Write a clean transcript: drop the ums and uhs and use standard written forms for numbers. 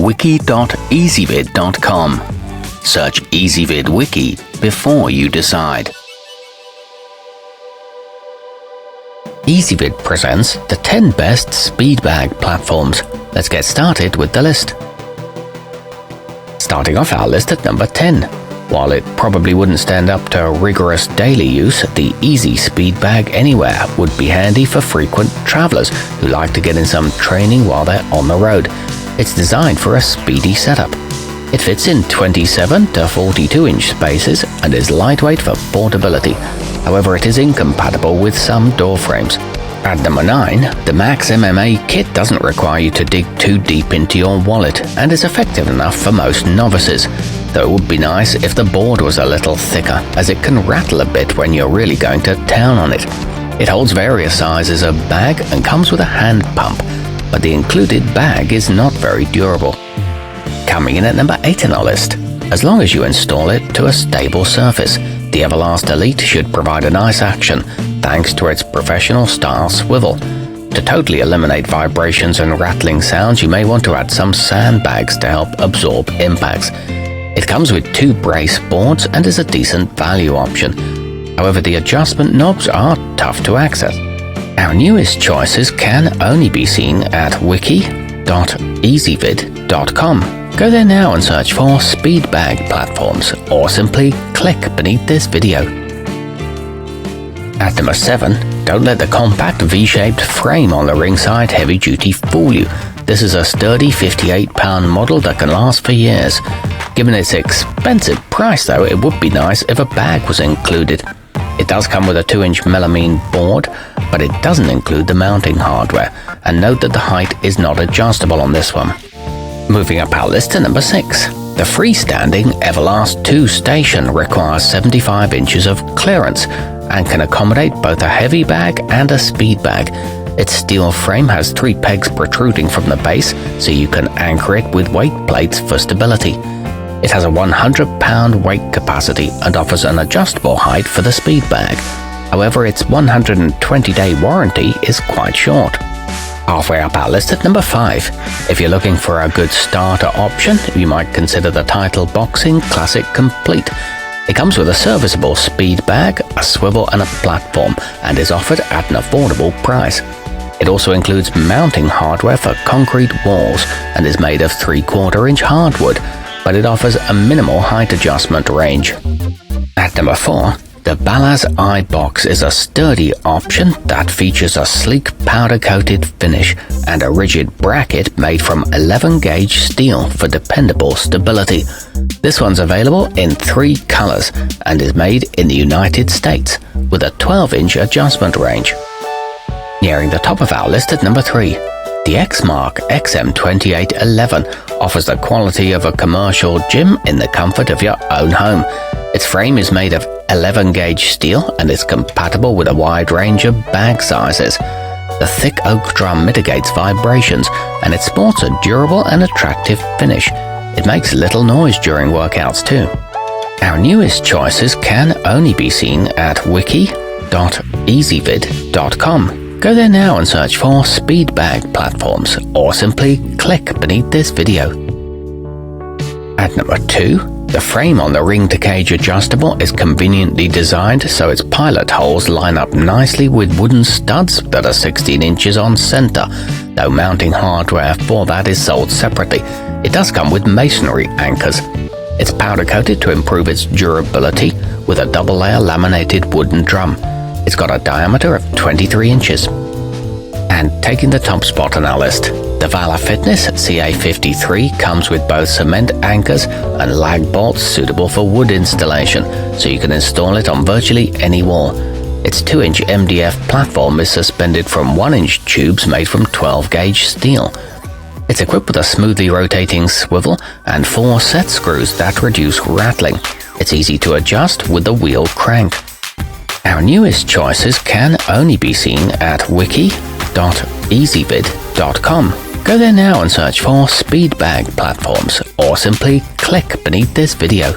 wiki.ezvid.com. Search Ezvid Wiki before you decide. Ezvid presents the 10 best SpeedBag platforms. Let's get started with the list. Starting off our list at number 10. While it probably wouldn't stand up to rigorous daily use, the ezspeedbag Anywhere would be handy for frequent travelers who like to get in some training while they're on the road. It's designed for a speedy setup. It fits in 27 to 42-inch spaces and is lightweight for portability. However, it is incompatible with some door frames. At number 9, the maxxmma kit doesn't require you to dig too deep into your wallet and is effective enough for most novices, though it would be nice if the board was a little thicker, as it can rattle a bit when you're really going to town on it. It holds various sizes of bag and comes with a hand pump, but the included bag is not very durable. Coming in at number 8 in our list. As long as you install it to a stable surface, the Everlast Elite should provide a nice action thanks to its professional style swivel. To totally eliminate vibrations and rattling sounds, you may want to add some sandbags to help absorb impacts. It comes with 2 brace boards and is a decent value option. However, the adjustment knobs are tough to access. Our newest choices can only be seen at wiki.ezvid.com. Go there now and search for SpeedBag platforms, or simply click beneath this video. At number 7, don't let the compact V-shaped frame on the ringside heavy-duty fool you. This is a sturdy 58-pound model that can last for years. Given its expensive price though, it would be nice if a bag was included. It does come with a 2-inch melamine board, but it doesn't include the mounting hardware, and note that the height is not adjustable on this one. Moving up our list to number 6. The freestanding Everlast 2 station requires 75 inches of clearance and can accommodate both a heavy bag and a speed bag. Its steel frame has 3 pegs protruding from the base, so you can anchor it with weight plates for stability. It has a 100-pound weight capacity and offers an adjustable height for the speed bag. However, its 120-day warranty is quite short. Halfway up our list at number 5. If you're looking for a good starter option, you might consider the Title Boxing Classic Complete. It comes with a serviceable speed bag, a swivel and a platform, and is offered at an affordable price. It also includes mounting hardware for concrete walls and is made of 3/4-inch hardwood, but it offers a minimal height adjustment range. At number 4, the balazs iBox is a sturdy option that features a sleek powder-coated finish and a rigid bracket made from 11-gauge steel for dependable stability. This one's available in 3 colors and is made in the United States with a 12-inch adjustment range. Nearing the top of our list at number 3, the xmark XM2811 offers the quality of a commercial gym in the comfort of your own home. Its frame is made of 11-gauge steel and is compatible with a wide range of bag sizes. The thick oak drum mitigates vibrations, and it sports a durable and attractive finish. It makes little noise during workouts too. Our newest choices can only be seen at wiki.ezvid.com. Go there now and search for SpeedBag platforms, or simply click beneath this video. At number 2, the frame on the ring-to-cage adjustable is conveniently designed so its pilot holes line up nicely with wooden studs that are 16 inches on center, though mounting hardware for that is sold separately. It does come with masonry anchors. It's powder-coated to improve its durability with a double-layer laminated wooden drum. It's got a diameter of 23 inches. And taking the top spot on our list, the Valor Fitness CA53 comes with both cement anchors and lag bolts suitable for wood installation, so you can install it on virtually any wall. Its 2-inch MDF platform is suspended from 1-inch tubes made from 12-gauge steel. It's equipped with a smoothly rotating swivel and 4 set screws that reduce rattling. It's easy to adjust with the wheel crank. Our newest choices can only be seen at wiki.ezvid.com. Go there now and search for SpeedBag platforms, or simply click beneath this video.